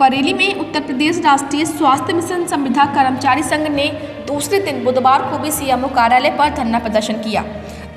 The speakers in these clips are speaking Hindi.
बरेली में उत्तर प्रदेश राष्ट्रीय स्वास्थ्य मिशन संविदा कर्मचारी संघ ने दूसरे दिन बुधवार को भी सीएमओ कार्यालय पर धरना प्रदर्शन किया।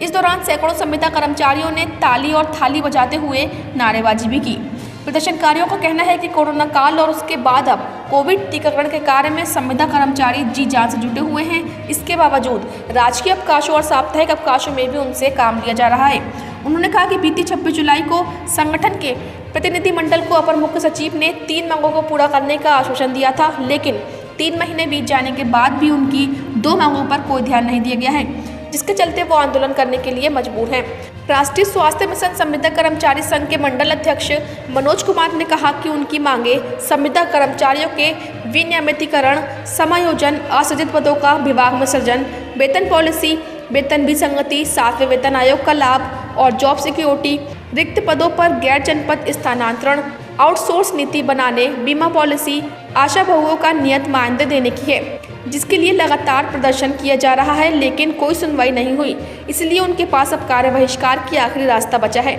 इस दौरान सैकड़ों संविदा कर्मचारियों ने ताली और थाली बजाते हुए नारेबाजी भी की। प्रदर्शनकारियों का कहना है कि कोरोना काल और उसके बाद अब कोविड टीकाकरण के कार्य में संविदा कर्मचारी जी जान से जुटे हुए हैं। इसके बावजूद राजकीय अवकाशों और साप्ताहिक अवकाशों में भी उनसे काम लिया जा रहा है। उन्होंने कहा कि बीती 26 जुलाई को संगठन के प्रतिनिधिमंडल को अपर मुख्य सचिव ने 3 मांगों को पूरा करने का आश्वासन दिया था, लेकिन 3 महीने बीत जाने के बाद भी उनकी 2 मांगों पर कोई ध्यान नहीं दिया गया है, जिसके चलते वो आंदोलन करने के लिए मजबूर हैं। राष्ट्रीय स्वास्थ्य मिशन संविदा कर्मचारी संघ के मंडल अध्यक्ष मनोज कुमार ने कहा कि उनकी मांगे संविदा कर्मचारियों के विनियमितीकरण, समायोजन, असृजित पदों का विभाग में सृजन, वेतन पॉलिसी, वेतन विसंगति, 7वें वेतन आयोग का लाभ और जॉब सिक्योरिटी, रिक्त पदों पर गैर जनपद स्थानांतरण, आउटसोर्स नीति बनाने, बीमा पॉलिसी, आशा बहुओं का नियत मानदेय देने की है, जिसके लिए लगातार प्रदर्शन किया जा रहा है, लेकिन कोई सुनवाई नहीं हुई। इसलिए उनके पास अब कार्य बहिष्कार की आखिरी रास्ता बचा है।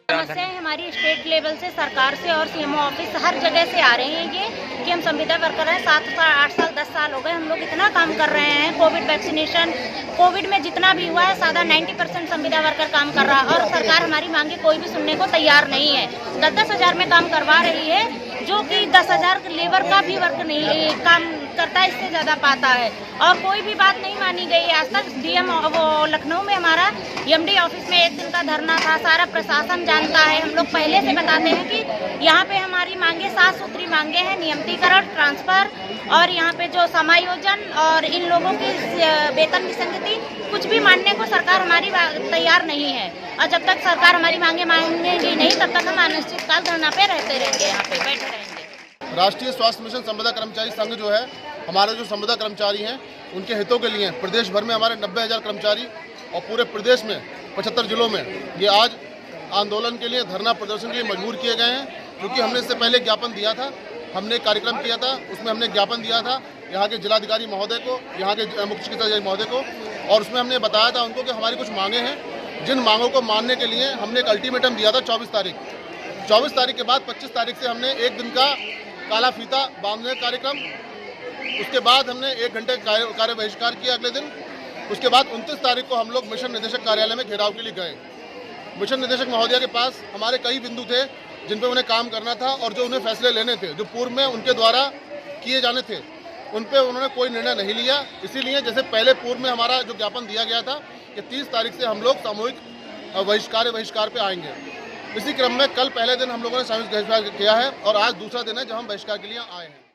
समस्याएं हमारी स्टेट लेवल से, सरकार से और सीएमओ ऑफिस हर जगह से आ रहे हैं ये कि हम संविदा वर्कर हैं। 7 साल 8 साल 10 साल हो गए, हम लोग इतना काम कर रहे हैं। कोविड वैक्सीनेशन, कोविड में जितना भी हुआ है सादा 90% संविदा वर्कर काम कर रहा है और सरकार हमारी मांगे कोई भी सुनने को तैयार नहीं है। 10-10 हज़ार में काम करवा रही है, जो कि 10,000 लेबर का भी वर्क नहीं काम करता है, इससे ज़्यादा पाता है और कोई भी बात नहीं मानी गई आज तक। डीएम वो लखनऊ में हमारा एमडी ऑफिस में 1 दिन का धरना था, सारा प्रशासन जानता है। हम लोग पहले से बताते हैं कि यहाँ पे हमारी मांगे 7 सूत्री मांगे हैं, नियमितीकरण, ट्रांसफ़र और यहाँ पे जो समायोजन और इन लोगों की वेतन विसंगति, कुछ भी मानने को सरकार हमारी तैयार नहीं है। और जब तक सरकार हमारी मांगे मानेगी नहीं, तब तक हम अनिश्चितकाल धरना पे रहते रहेंगे, यहाँ पे बैठे रहेंगे। राष्ट्रीय स्वास्थ्य मिशन संविदा कर्मचारी संघ जो है, हमारे जो संविदा कर्मचारी हैं उनके हितों के लिए प्रदेश भर में हमारे 90,000 कर्मचारी और पूरे प्रदेश में 75 जिलों में ये आज आंदोलन के लिए, धरना प्रदर्शन के लिए मजबूर किए गए हैं। क्योंकि हमने इससे पहले ज्ञापन दिया था, हमने कार्यक्रम किया था, उसमें हमने ज्ञापन दिया था यहाँ के जिलाधिकारी महोदय को, यहाँ के मुख्य चिकित्साधिकारी महोदय को, और उसमें हमने बताया था उनको कि हमारी कुछ मांगे हैं, जिन मांगों को मानने के लिए हमने एक अल्टीमेटम दिया था 24 तारीख। 24 तारीख के बाद 25 तारीख से हमने 1 दिन का काला फीता बांधने का कार्यक्रम, उसके बाद हमने 1 घंटे कार्य बहिष्कार किया अगले दिन। उसके बाद 29 तारीख को हम लोग मिशन निदेशक कार्यालय में घेराव के लिए गए। मिशन निदेशक महोदया के पास हमारे कई बिंदु थे जिन पर उन्हें काम करना था और जो उन्हें फैसले लेने थे, जो पूर्व में उनके द्वारा किए जाने थे, उन पर उन्होंने कोई निर्णय नहीं लिया। इसीलिए जैसे पहले पूर्व में हमारा जो ज्ञापन दिया गया था कि 30 तारीख से हम लोग सामूहिक बहिष्कार पे आएंगे। इसी क्रम में कल पहले दिन हम लोगों ने सामूहिक बहिष्कार किया है और आज दूसरा दिन है जब हम बहिष्कार के लिए आए हैं।